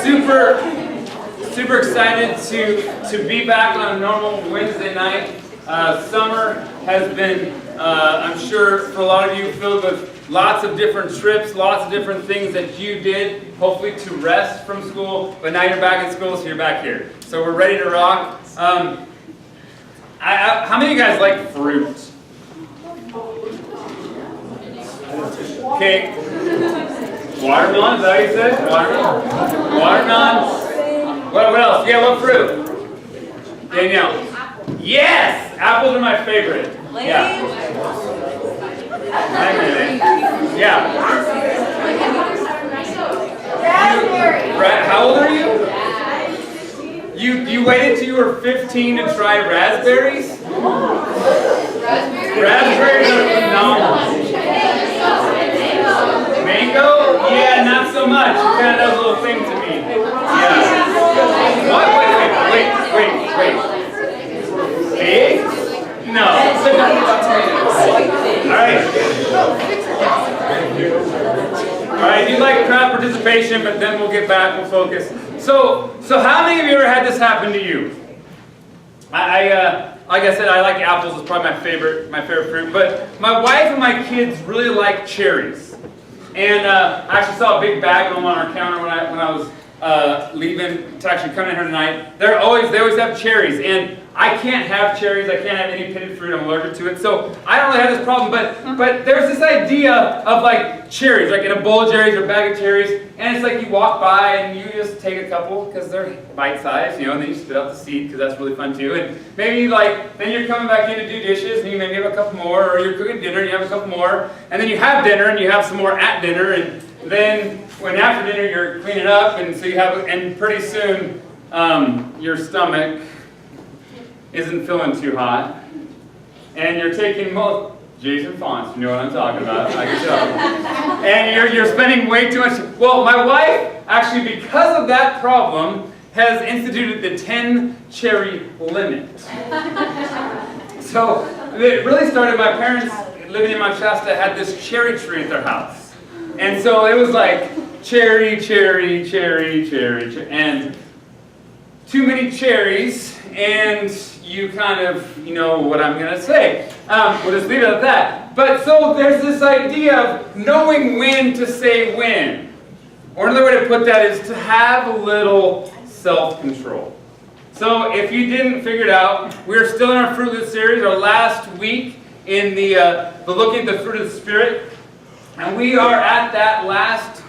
Super excited to be back on a normal Wednesday night. Summer has been, I'm sure for a lot of you, filled with lots of different trips, lots of different things that you did, hopefully to rest from school, but now you're back in school, so you're back here. So we're ready to rock. How many of you guys like fruit? Okay. Watermelon, is that what you said? Watermelon. What else? Yeah, what fruit? Danielle. Yes! Apples are my favorite. Yeah. Yeah. How old are you? You waited till you were 15 to try raspberries? Raspberries are phenomenal. Mango? Yeah, not so much. It kind of does a little thing to me. Yeah. What? Wait. Big? No. Alright, you like crowd participation, but then we'll get back, we'll focus. So how many of you ever had this happen to you? Like I said, I like apples, it's probably my favorite fruit, but my wife and my kids really like cherries. And I actually saw a big bag of them on our counter when I was leaving to actually come in here tonight. They always have cherries, and I can't have cherries. I can't have any pitted fruit. I'm allergic to it, so I don't really have this problem. But there's this idea of like cherries, like in a bowl of cherries or a bag of cherries, and it's like you walk by and you just take a couple because they're bite-sized, and then you spit out the seed because that's really fun too. And maybe then you're coming back in to do dishes, and you maybe have a couple more, or you're cooking dinner and you have a couple more, and then you have dinner and you have some more at dinner, and then when after dinner you're cleaning up, and so you have, and pretty soon your stomach isn't feeling too hot, and you're taking Jason Fonts, you know what I'm talking about, I can tell. And you're spending way too much. Well, my wife, actually, because of that problem, has instituted the 10 cherry limit. So it really started, my parents living in Mount Shasta had this cherry tree at their house. And so it was like cherry, and too many cherries, and you kind of, know what I'm going to say. We'll just leave it at that. But so there's this idea of knowing when to say when. Or another way to put that is to have a little self-control. So if you didn't figure it out, we're still in our Fruit of the series, our last week in the looking at the fruit of the Spirit. And we are at that last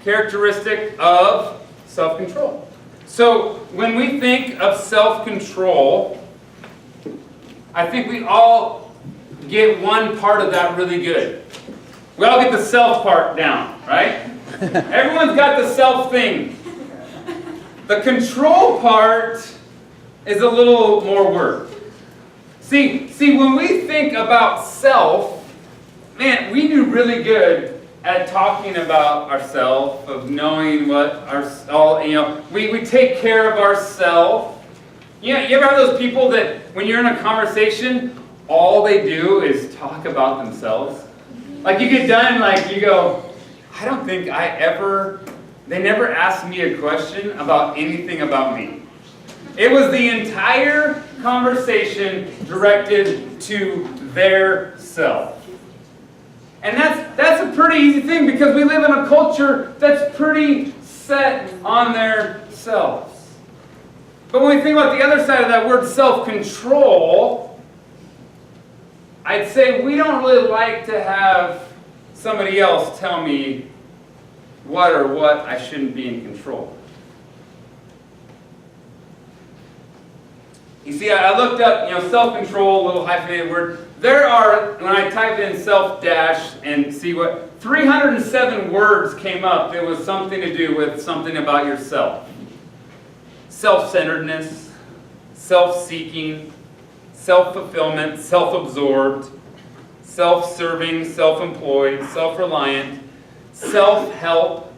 characteristic of self-control. So when we think of self-control, I think we all get one part of that really good. We all get the self part down, right? Everyone's got the self thing. The control part is a little more work. See, when we think about self, man, we do really good at talking about ourselves, of knowing what we take care of ourselves. You ever have those people that when you're in a conversation, all they do is talk about themselves? Like you get done, like you go, I don't think they never asked me a question about anything about me. It was the entire conversation directed to their self. And that's a pretty easy thing because we live in a culture that's pretty set on their selves. But when we think about the other side of that word, self-control, I'd say we don't really like to have somebody else tell me what I shouldn't be in control. You see, I looked up, self-control, a little hyphenated word. There are, when I typed in self-dash and see 307 words came up that was something to do with something about yourself. Self-centeredness, self-seeking, self-fulfillment, self-absorbed, self-serving, self-employed, self-reliant, self-help.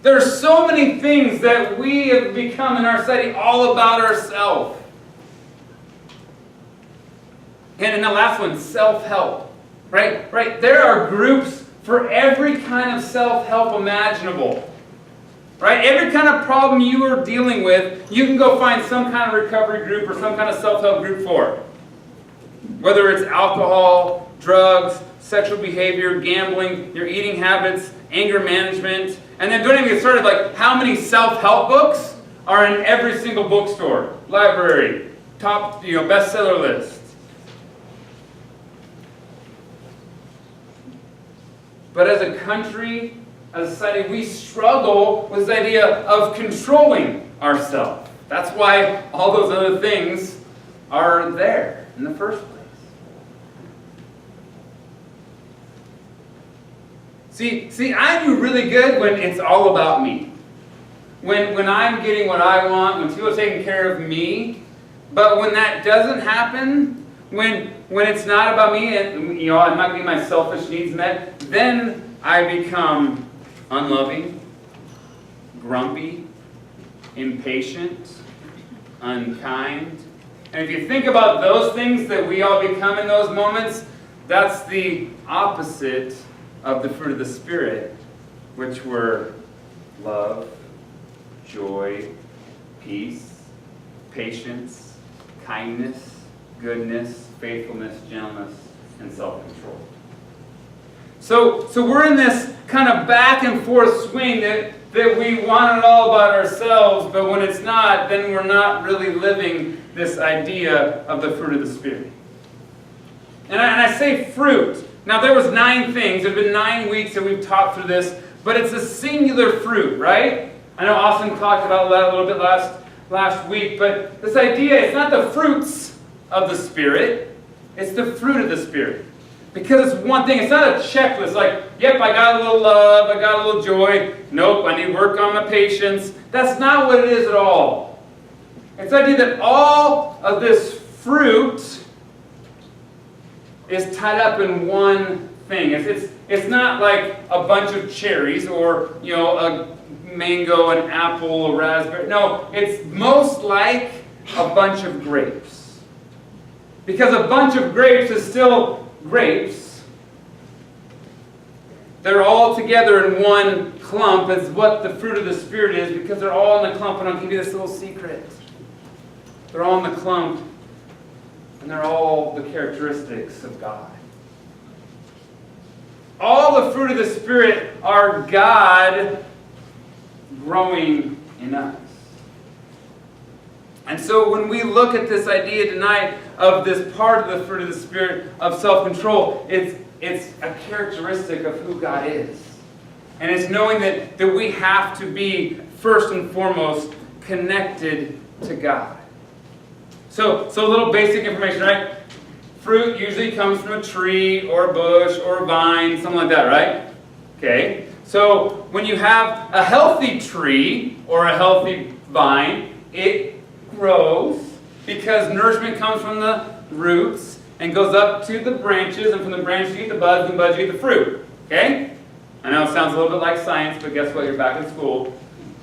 There are so many things that we have become in our society all about ourselves. And in the last one, self-help. Right? There are groups for every kind of self-help imaginable. Right? Every kind of problem you are dealing with, you can go find some kind of recovery group or some kind of self-help group for. Whether it's alcohol, drugs, sexual behavior, gambling, your eating habits, anger management. And then don't even get started, like how many self-help books are in every single bookstore, library, top, bestseller list. But as a country, as a society, we struggle with this idea of controlling ourselves. That's why all those other things are there in the first place. See, I do really good when it's all about me. When I'm getting what I want, when people are taking care of me. But when that doesn't happen, when it's not about me, and I'm not getting my selfish needs met, then I become unloving, grumpy, impatient, unkind. And if you think about those things that we all become in those moments, that's the opposite of the fruit of the Spirit, which were love, joy, peace, patience, kindness, goodness, faithfulness, gentleness, and self-control. So we're in this kind of back and forth swing that we want it all about ourselves, but when it's not, then we're not really living this idea of the fruit of the Spirit. And I say fruit. Now there was 9 things. There's been 9 weeks that we've talked through this, but it's a singular fruit, right? I know Austin talked about that a little bit last week, but this idea, it's not the fruits of the Spirit, it's the fruit of the Spirit. Because it's one thing, it's not a checklist like, yep, I got a little love, I got a little joy, nope, I need to work on my patience. That's not what it is at all. It's the idea that all of this fruit is tied up in one thing. It's not like a bunch of cherries or, a mango, an apple, a raspberry. No, it's most like a bunch of grapes. Because a bunch of grapes is still grapes. They're all together in one clump is what the fruit of the Spirit is, because they're all in the clump. And I'll give you this little secret. They're all in the clump, and they're all the characteristics of God. All the fruit of the Spirit are God growing in us. And so when we look at this idea tonight of this part of the fruit of the Spirit of self-control, it's a characteristic of who God is. And it's knowing that we have to be, first and foremost, connected to God. So a little basic information, right? Fruit usually comes from a tree or a bush or a vine, something like that, right? Okay. So when you have a healthy tree or a healthy vine, it grows because nourishment comes from the roots and goes up to the branches, and from the branches you get the buds, and buds you get the fruit. Okay? I know it sounds a little bit like science, but guess what? You're back in school.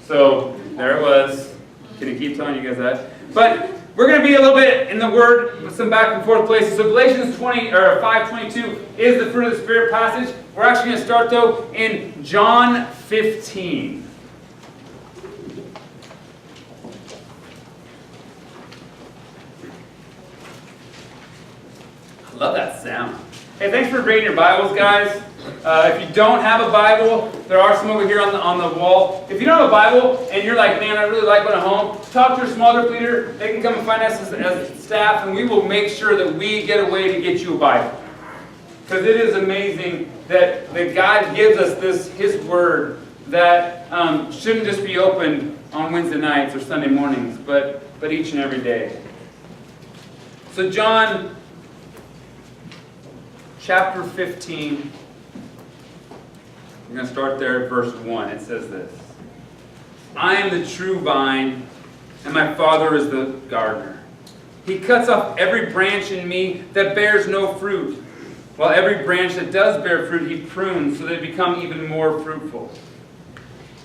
So there it was. Can I keep telling you guys that? But we're going to be a little bit in the Word with some back and forth places. So Galatians 5:22 is the fruit of the Spirit passage. We're actually going to start, though, in John 15. I love that sound. Hey, thanks for bringing your Bibles, guys. If you don't have a Bible, there are some over here on the wall. If you don't have a Bible and you're like, man, I really like one at home, talk to your small group leader. They can come and find us as staff, and we will make sure that we get a way to get you a Bible. Because it is amazing that God gives us His Word that shouldn't just be opened on Wednesday nights or Sunday mornings, but each and every day. So John chapter 15, we're going to start there at verse 1. It says this: I am the true vine, and my Father is the gardener. He cuts off every branch in me that bears no fruit, while every branch that does bear fruit He prunes so that it become even more fruitful.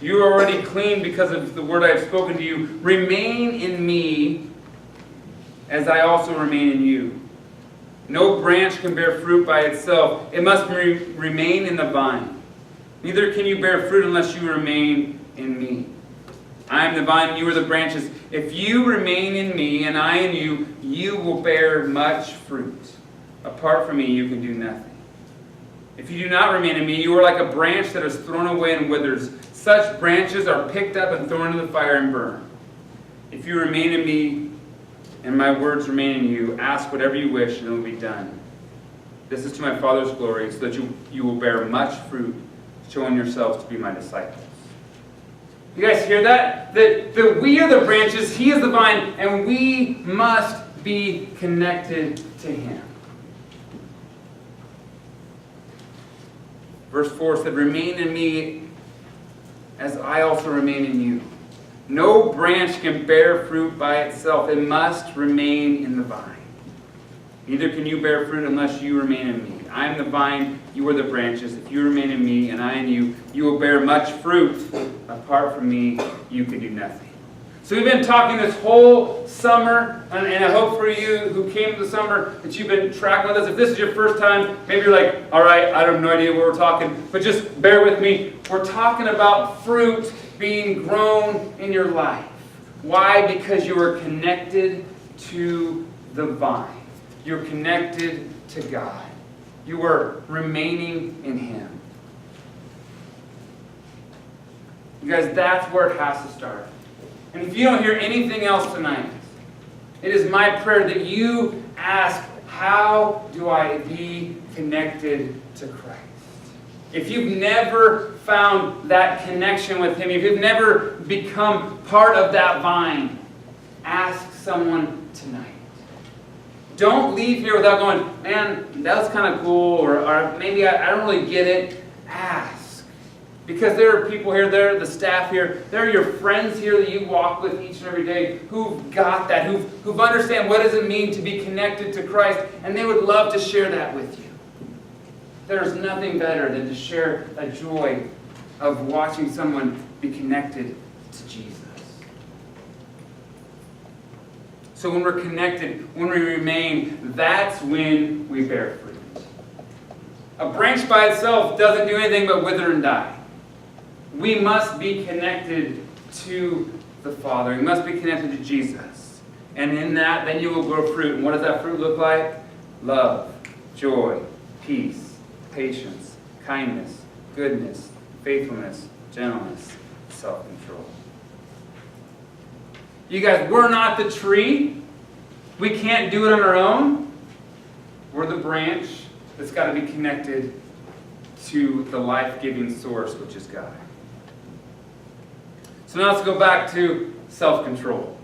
You are already clean because of the word I have spoken to you. Remain in me as I also remain in you. No branch can bear fruit by itself. It must remain in the vine. Neither can you bear fruit unless you remain in me. I am the vine, you are the branches. If you remain in me and I in you, you will bear much fruit. Apart from me, you can do nothing. If you do not remain in me, you are like a branch that is thrown away and withers. Such branches are picked up and thrown into the fire and burned. If you remain in me and my words remain in you, ask whatever you wish and it will be done. This is to my Father's glory, so that you will bear much fruit, showing yourselves to be my disciples. You guys hear that? That we are the branches, he is the vine, and we must be connected to him. Verse 4 said, remain in me as I also remain in you. No branch can bear fruit by itself. It must remain in the vine. Neither can you bear fruit unless you remain in me. I am the vine, you are the branches. If you remain in me and I in you, you will bear much fruit. Apart from me, you can do nothing. So we've been talking this whole summer, and I hope for you who came to the summer that you've been tracking with us. If this is your first time, maybe you're like, all right, I have no idea what we're talking, but just bear with me. We're talking about fruit being grown in your life. Why? Because you are connected to the vine. You're connected to God. You are remaining in him. You guys, that's where it has to start. And if you don't hear anything else tonight, it is my prayer that you ask, how do I be connected to Christ? If you've never found that connection with him, if you've never become part of that vine, ask someone tonight. Don't leave here without going, man, that was kind of cool, or maybe I don't really get it. Ask. Because there are people here, there are the staff here, there are your friends here that you walk with each and every day who've got that, who've understand what does it mean to be connected to Christ, and they would love to share that with you. There's nothing better than to share a joy of watching someone be connected to Jesus. So when we're connected, when we remain, that's when we bear fruit. A branch by itself doesn't do anything but wither and die. We must be connected to the Father. We must be connected to Jesus. And in that, then you will grow fruit. And what does that fruit look like? Love, joy, peace, patience, kindness, goodness, faithfulness, gentleness, self-control. You guys, we're not the tree. We can't do it on our own. We're the branch that's got to be connected to the life-giving source, which is God. So now let's go back to self-control.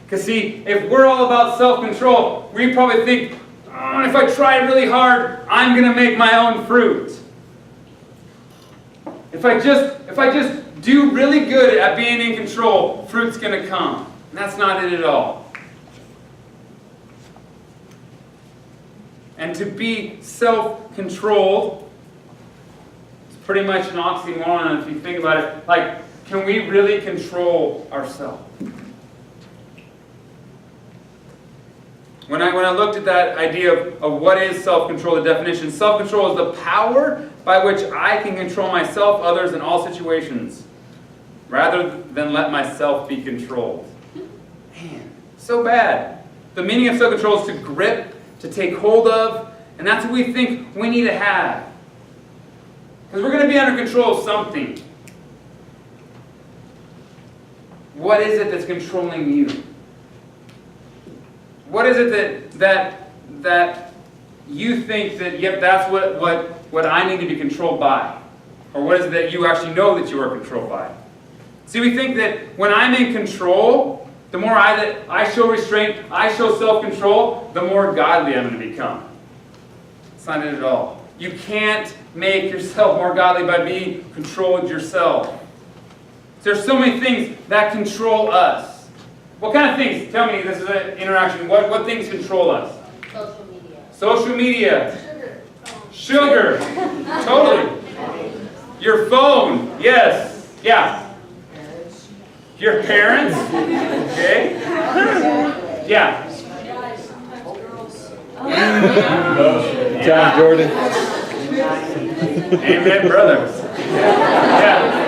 Because see, if we're all about self-control, we probably think, oh, if I try really hard, I'm going to make my own fruit. If I just do really good at being in control, fruit's going to come. And that's not it at all. And to be self-controlled is pretty much an oxymoron if you think about it. Like, can we really control ourselves? When I looked at that idea of what is self-control, the definition, self-control is the power by which I can control myself, others, and all situations, rather than let myself be controlled. Man, so bad. The meaning of self-control is to grip, to take hold of, and that's what we think we need to have. Because we're going to be under control of something. What is it that's controlling you? What is it that you think that, yep, that's what I need to be controlled by? Or what is it that you actually know that you are controlled by? See, we think that when I'm in control, the more I show restraint, I show self-control, the more godly I'm going to become. It's not it at all. You can't make yourself more godly by being controlled yourself. There's so many things that control us. What kind of things? Tell me, this is an interaction. What things control us? Social media. Social media. Sugar. Sugar. Totally. Your phone. Yes. Yeah. Your parents. Okay. Yeah. John Jordan. Amen, brothers. Yeah.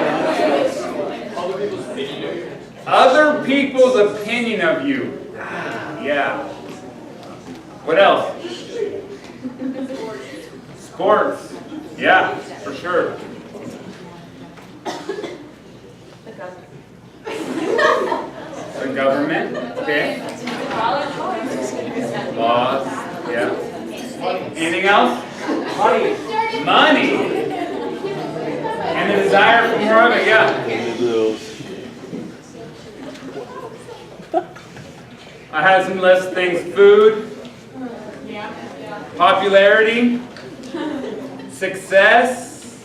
Other people's opinion of you. Yeah. What else? Sports. Yeah, for sure. The government. Okay. Laws. Yeah. Anything else? Money. And the desire for more of it. Yeah. I had some list things. Food. Popularity. Success.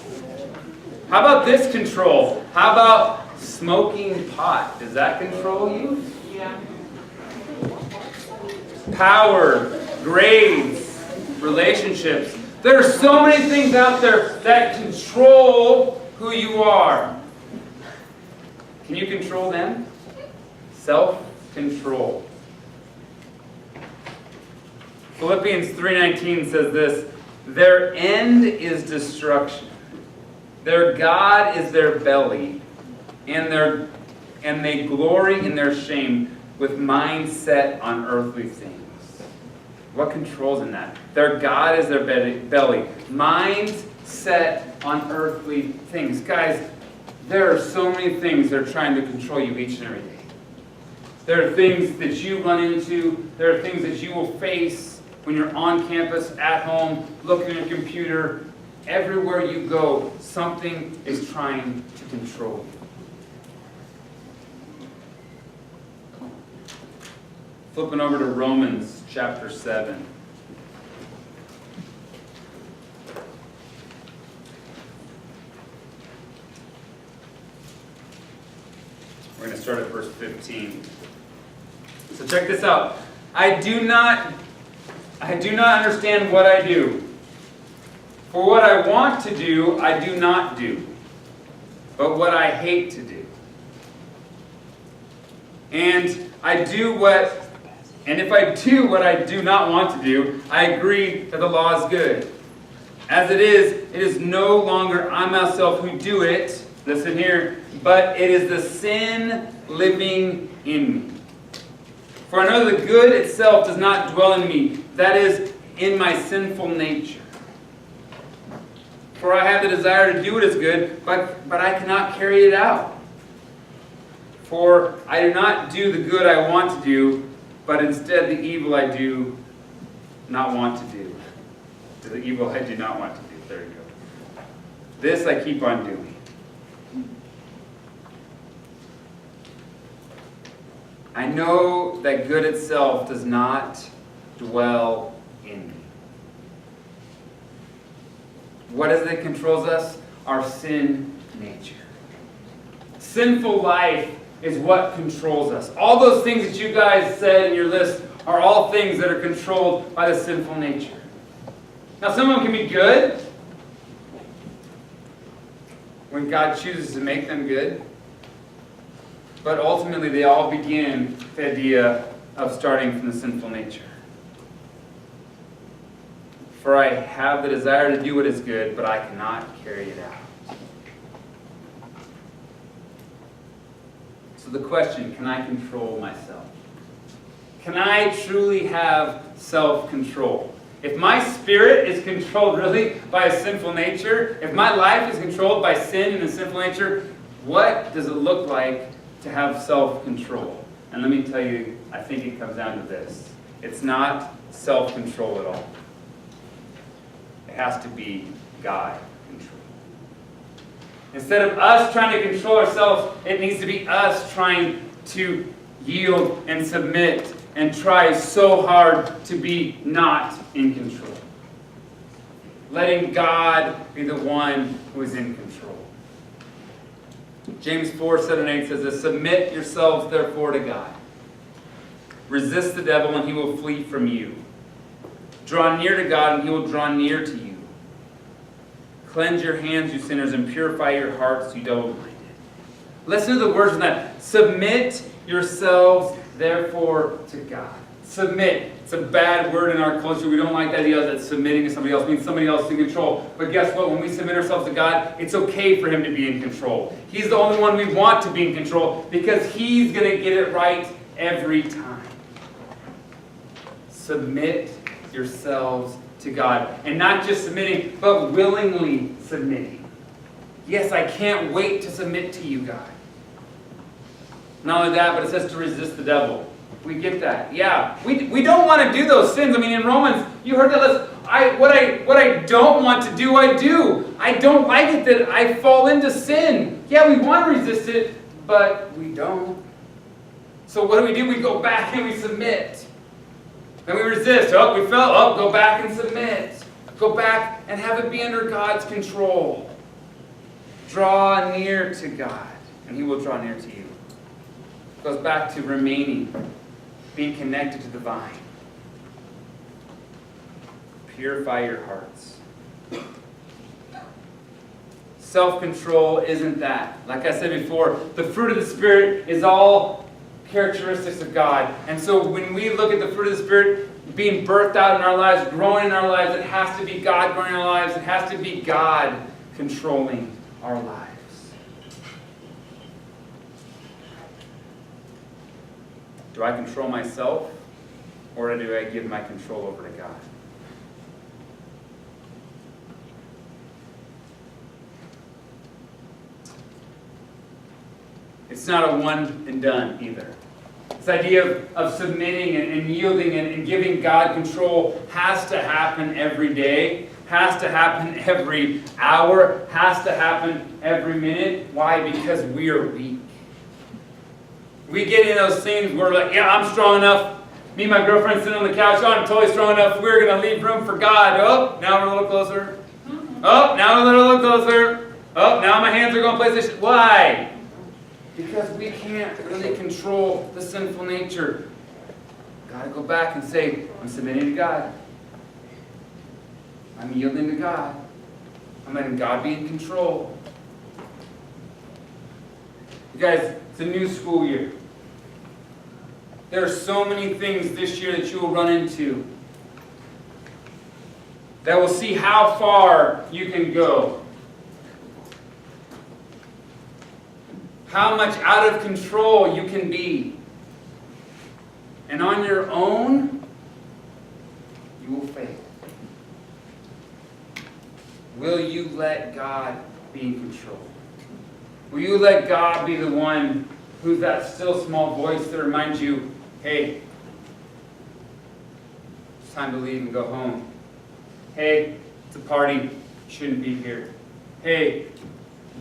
How about this control? How about smoking pot? Does that control you? Yeah. Power, grades, relationships. There are so many things out there that control who you are. Can you control them? Self-control. Philippians 3:19 says this, their end is destruction. Their God is their belly, and they glory in their shame with mind set on earthly things. What controls in that? Their God is their belly. Minds set on earthly things. Guys, there are so many things that are trying to control you each and every day. There are things that you run into. There are things that you will face when you're on campus, at home, looking at your computer. Everywhere you go, something is trying to control you. Flipping over to Romans chapter 7. We're going to start at verse 15. So check this out. I do not understand what I do. For what I want to do, I do not do. But what I hate to do. And if I do what I do not want to do, I agree that the law is good. As it is no longer I myself who do it, listen here, but it is the sin living in me. For I know the good itself does not dwell in me, that is, in my sinful nature. For I have the desire to do what is good, but I cannot carry it out. For I do not do the good I want to do, but instead the evil I do not want to do. The evil I do not want to do. There you go. This I keep on doing. I know that good itself does not dwell in me. What is it that controls us? Our sin nature. Sinful life is what controls us. All those things that you guys said in your list are all things that are controlled by the sinful nature. Now, some of them can be good when God chooses to make them good. But ultimately, they all begin with the idea of starting from the sinful nature. For I have the desire to do what is good, but I cannot carry it out. So the question, can I control myself? Can I truly have self-control? If my spirit is controlled really by a sinful nature, if my life is controlled by sin and a sinful nature, what does it look like to have self-control? And let me tell you, I think it comes down to this. It's not self-control at all. It has to be God control. Instead of us trying to control ourselves, it needs to be us trying to yield and submit and try so hard to be not in control. Letting God be the one who is in control. James 4:7-8 says this, submit yourselves therefore to God. Resist the devil and he will flee from you. Draw near to God and he will draw near to you. Cleanse your hands, you sinners, and purify your hearts, you double-minded. Listen to the words of that. Submit yourselves therefore to God. Submit. It's a bad word in our culture. We don't like the idea that submitting to somebody else means somebody else in control. But guess what? When we submit ourselves to God, it's okay for Him to be in control. He's the only one we want to be in control because He's going to get it right every time. Submit yourselves to God. And not just submitting, but willingly submitting. Yes, I can't wait to submit to you, God. Not only that, but it says to resist the devil. We get that. Yeah. We don't want to do those sins. I mean, in Romans, you heard that list. What I don't want to do, I do. I don't like it that I fall into sin. Yeah, we want to resist it, but we don't. So what do? We go back and we submit. Then we resist. Oh, we fell. Oh, go back and submit. Go back and have it be under God's control. Draw near to God, and He will draw near to you. It goes back to remaining, being connected to the vine. Purify your hearts. Self-control isn't that. Like I said before, the fruit of the Spirit is all characteristics of God. And so when we look at the fruit of the Spirit being birthed out in our lives, growing in our lives, it has to be God growing in our lives. It has to be God controlling our lives. Do I control myself, or do I give my control over to God? It's not a one and done either. This idea of submitting and yielding and giving God control has to happen every day, has to happen every hour, has to happen every minute. Why? Because we are weak. We get in those things where we're like, yeah, I'm strong enough. Me and my girlfriend sitting on the couch, oh, I'm totally strong enough. We're going to leave room for God. Oh, now we're a little closer. Oh, now we're a little closer. Oh, now my hands are going PlayStation. Why? Because we can't really control the sinful nature. Got to go back and say, I'm submitting to God. I'm yielding to God. I'm letting God be in control. You guys, it's a new school year. There are so many things this year that you will run into that will see how far you can go. How much out of control you can be. And on your own, you will fail. Will you let God be in control? Will you let God be the one who's that still small voice that reminds you, hey, it's time to leave and go home. Hey, it's a party, you shouldn't be here. Hey,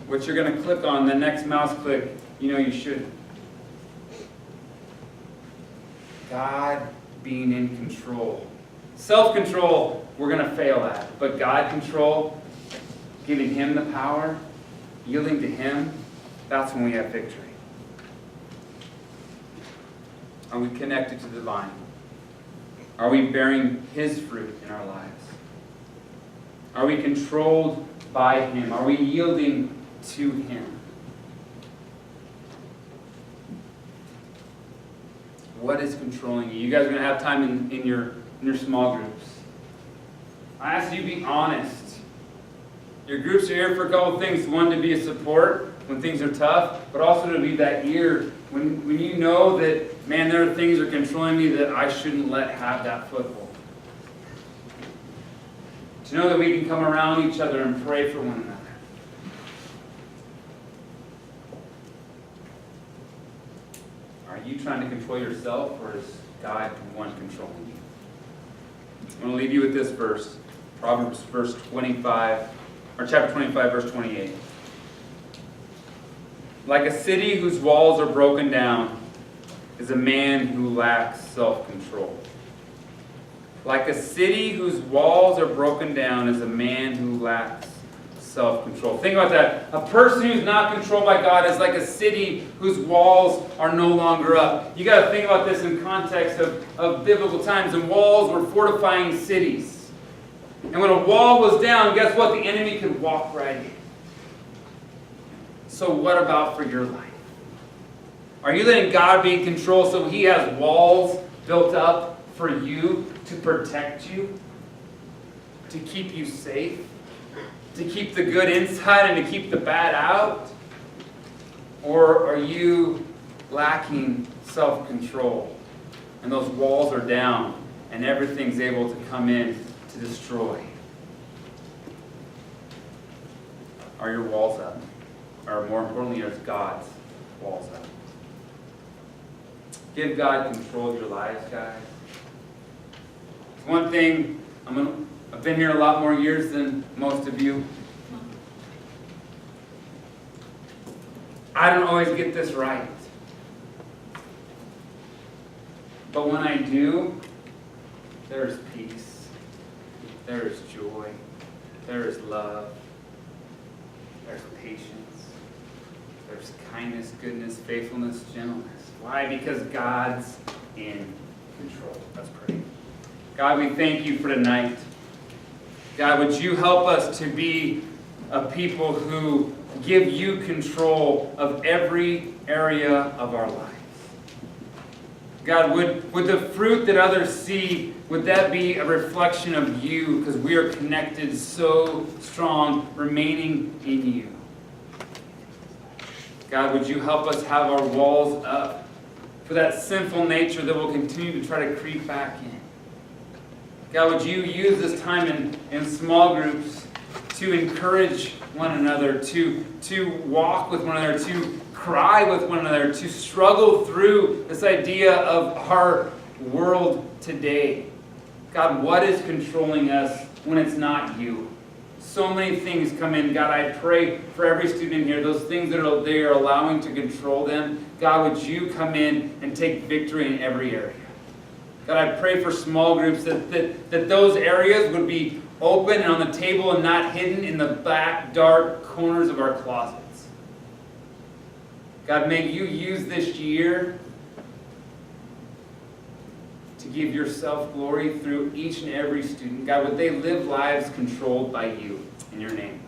what you're going to click on, the next mouse click, you know you shouldn't. God being in control. Self-control, we're going to fail at. But God control, giving Him the power, yielding to Him, that's when we have victory. Are we connected to the vine? Are we bearing His fruit in our lives? Are we controlled by Him? Are we yielding to Him? What is controlling you? You guys are going to have time in your small groups. I ask you to be honest. Your groups are here for a couple of things. One, to be a support when things are tough, but also to be that ear when you know that, man, there are things that are controlling me that I shouldn't let have that foothold. To know that we can come around each other and pray for one another. Are you trying to control yourself, or is God the one controlling you? I'm going to leave you with this verse. Proverbs verse 25, or chapter 25, verse 28. Like a city whose walls are broken down is a man who lacks self-control. Like a city whose walls are broken down is a man who lacks self-control. Think about that. A person who's not controlled by God is like a city whose walls are no longer up. You got to think about this in context of biblical times. And walls were fortifying cities. And when a wall was down, guess what? The enemy could walk right in. So what about for your life? Are you letting God be in control so He has walls built up for you to protect you, to keep you safe, to keep the good inside and to keep the bad out? Or are you lacking self-control and those walls are down and everything's able to come in to destroy? Are your walls up? Or more importantly, are God's walls up? Give God control of your lives, guys. It's one thing, I've been here a lot more years than most of you. I don't always get this right. But when I do, there's peace, there is joy, there is love, there's patience, there's kindness, goodness, faithfulness, gentleness. Why? Because God's in control. Let's pray. God, we thank you for tonight. God, would you help us to be a people who give you control of every area of our lives. God, would the fruit that others see, would that be a reflection of you, because we are connected so strong, remaining in you. God, would you help us have our walls up for that sinful nature that will continue to try to creep back in. God, would you use this time in small groups to encourage one another, to walk with one another, to cry with one another, to struggle through this idea of our world today. God, what is controlling us when it's not you? So many things come in. God, I pray for every student here, those things that they are allowing to control them, God, would you come in and take victory in every area? God, I pray for small groups that those areas would be open and on the table and not hidden in the back dark corners of our closets. God, may you use this year to give yourself glory through each and every student. God, would they live lives controlled by you in your name?